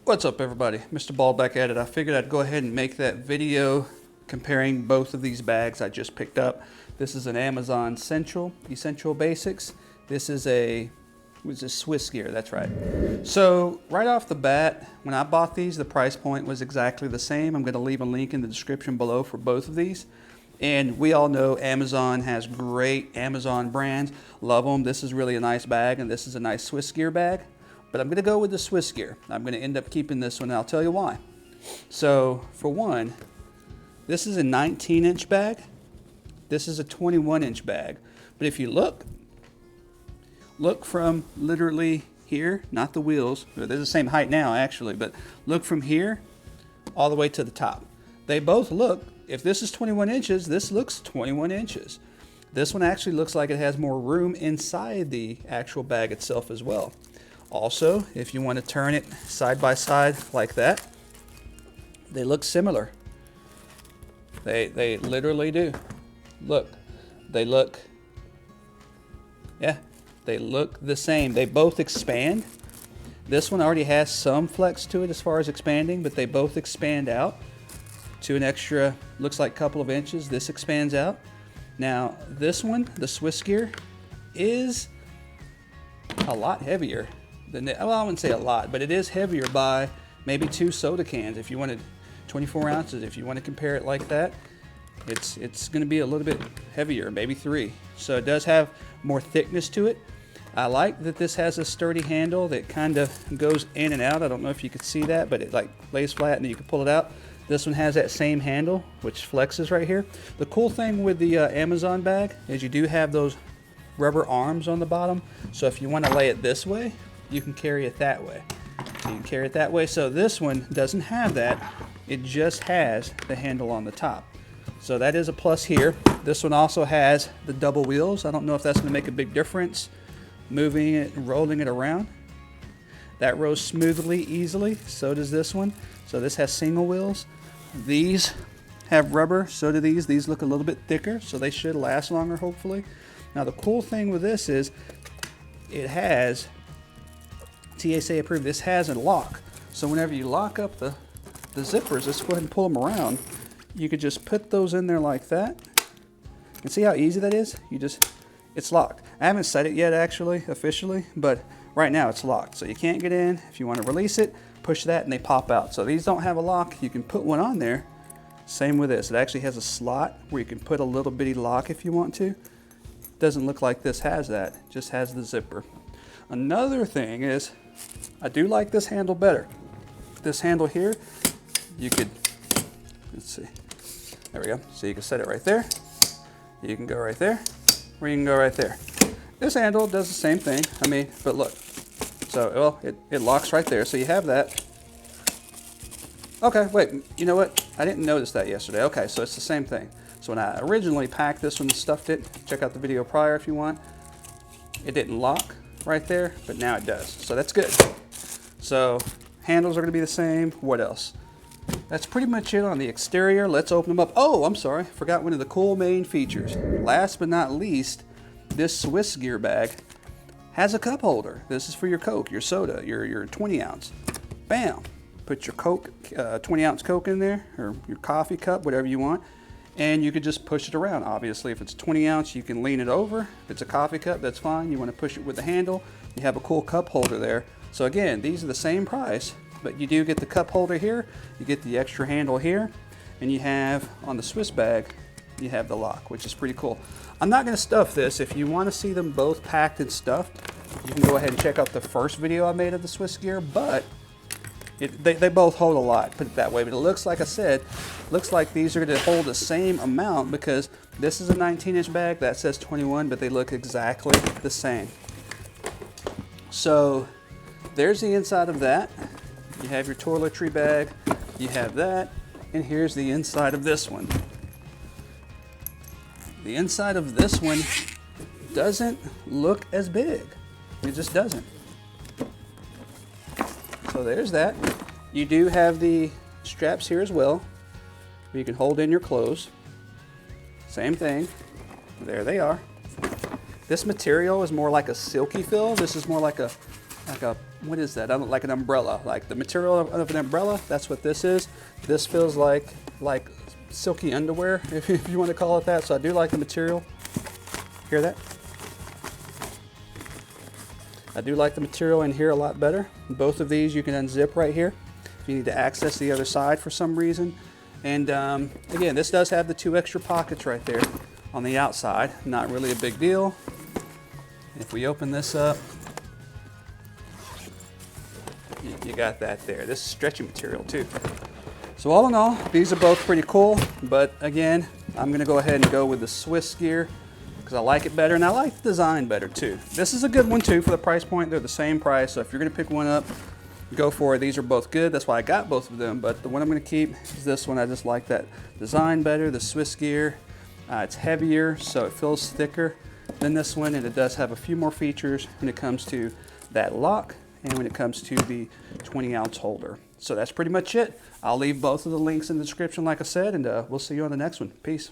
What's up, everybody? Mr. Bald back at it. I figured I'd go ahead and make that video comparing both of these bags I just picked up. This is an Amazon Essential Basics. This is a Swiss Gear, that's right. So right off the bat, when I bought these, the price point was exactly the same. I'm going to leave a link in the description below for both of these. And we all know Amazon has great Amazon brands. Love them. This is really a nice bag, and this is a nice Swiss Gear bag. But I'm going to go with the Swiss Gear. I'm going to end up keeping this one, and I'll tell you why. So, for one, this is a 19-inch bag. This is a 21-inch bag. But if you look from literally here, not the wheels. They're the same height now, actually, but look from here all the way to the top. They both look, if this is 21 inches, this looks 21 inches. This one actually looks like it has more room inside the actual bag itself as well. Also, if you want to turn it side by side like that, they look similar. They literally do. Look, they look the same. They both expand. This one already has some flex to it as far as expanding, but they both expand out to an extra, looks like a couple of inches. This expands out. Now, this one, the Swiss Gear, is a lot heavier. Well, I wouldn't say a lot, but it is heavier by maybe 2 soda cans. If you wanted 24 ounces, if you want to compare it like that, it's going to be a little bit heavier, maybe 3. So it does have more thickness to it. I like that this has a sturdy handle that kind of goes in and out. I don't know if you could see that, but it like lays flat and then you can pull it out. This one has that same handle, which flexes right here. The cool thing with the Amazon bag is you do have those rubber arms on the bottom. So if you want to lay it this way, you can carry it that way. So you can carry it that way. So this one doesn't have that. It just has the handle on the top. So that is a plus here. This one also has the double wheels. I don't know if that's going to make a big difference moving it and rolling it around. That rolls smoothly, easily. So does this one. So this has single wheels. These have rubber. So do these. These look a little bit thicker, so they should last longer, hopefully. Now the cool thing with this is it has TSA approved. This has a lock. So whenever you lock up the zippers, let's go ahead and pull them around. You could just put those in there like that. And see how easy that is? It's locked. I haven't set it yet actually, officially, but right now it's locked. So you can't get in. If you want to release it, push that and they pop out. So these don't have a lock. You can put one on there. Same with this. It actually has a slot where you can put a little bitty lock if you want to. Doesn't look like this has that. It just has the zipper. Another thing is, I do like this handle better. This handle here, you could, let's see, there we go. So you can set it right there. You can go right there, or you can go right there. This handle does the same thing, but look. So, well, it locks right there, so you have that. Okay, wait, you know what? I didn't notice that yesterday. Okay, so it's the same thing. So when I originally packed this one and stuffed it, check out the video prior if you want, it didn't lock right there, but now it does. So that's good. So handles are going to be the same. What else? That's pretty much it on the exterior. Let's open them up. Oh, I'm sorry. Forgot one of the cool main features. Last but not least, this Swiss Gear bag has a cup holder. This is for your Coke, your soda, your 20 ounce. Bam. Put your Coke, 20 ounce Coke in there, or your coffee cup, whatever you want. And you could just push it around. Obviously, if it's 20 ounce, you can lean it over. If it's a coffee cup, that's fine. You want to push it with the handle. You have a cool cup holder there. So again, these are the same price, but you do get the cup holder here. You get the extra handle here. And you have, on the Swiss bag, you have the lock, which is pretty cool. I'm not going to stuff this. If you want to see them both packed and stuffed, you can go ahead and check out the first video I made of the Swiss Gear, but they both hold a lot, put it that way. But it looks, like I said, looks like these are going to hold the same amount because this is a 19-inch bag, that says 21, but they look exactly the same. So there's the inside of that. You have your toiletry bag, you have that, and here's the inside of this one. The inside of this one doesn't look as big. It just doesn't. So there's that. You do have the straps here as well, where you can hold in your clothes. Same thing. There they are. This material is more like a silky feel. This is more like a like a, what is that? Like an umbrella, like the material of an umbrella. That's what this is. This feels like silky underwear, if you want to call it that. So I do like the material. Hear that? I do like the material in here a lot better. Both of these you can unzip right here if you need to access the other side for some reason. And again, this does have the 2 extra pockets right there on the outside. Not really a big deal. If we open this up, you got that there. This is stretchy material too. So all in all, these are both pretty cool, but again, I'm gonna go ahead and go with the Swiss gear because I like it better and I like the design better too. This is a good one too for the price point. They're the same price, so if you're gonna pick one up, go for it. These are both good. That's why I got both of them, but the one I'm gonna keep is this one. I just like that design better, the Swiss gear. It's heavier, so it feels thicker than this one, and it does have a few more features when it comes to that lock and when it comes to the 20-ounce holder. So that's pretty much it. I'll leave both of the links in the description like I said, and we'll see you on the next one. Peace.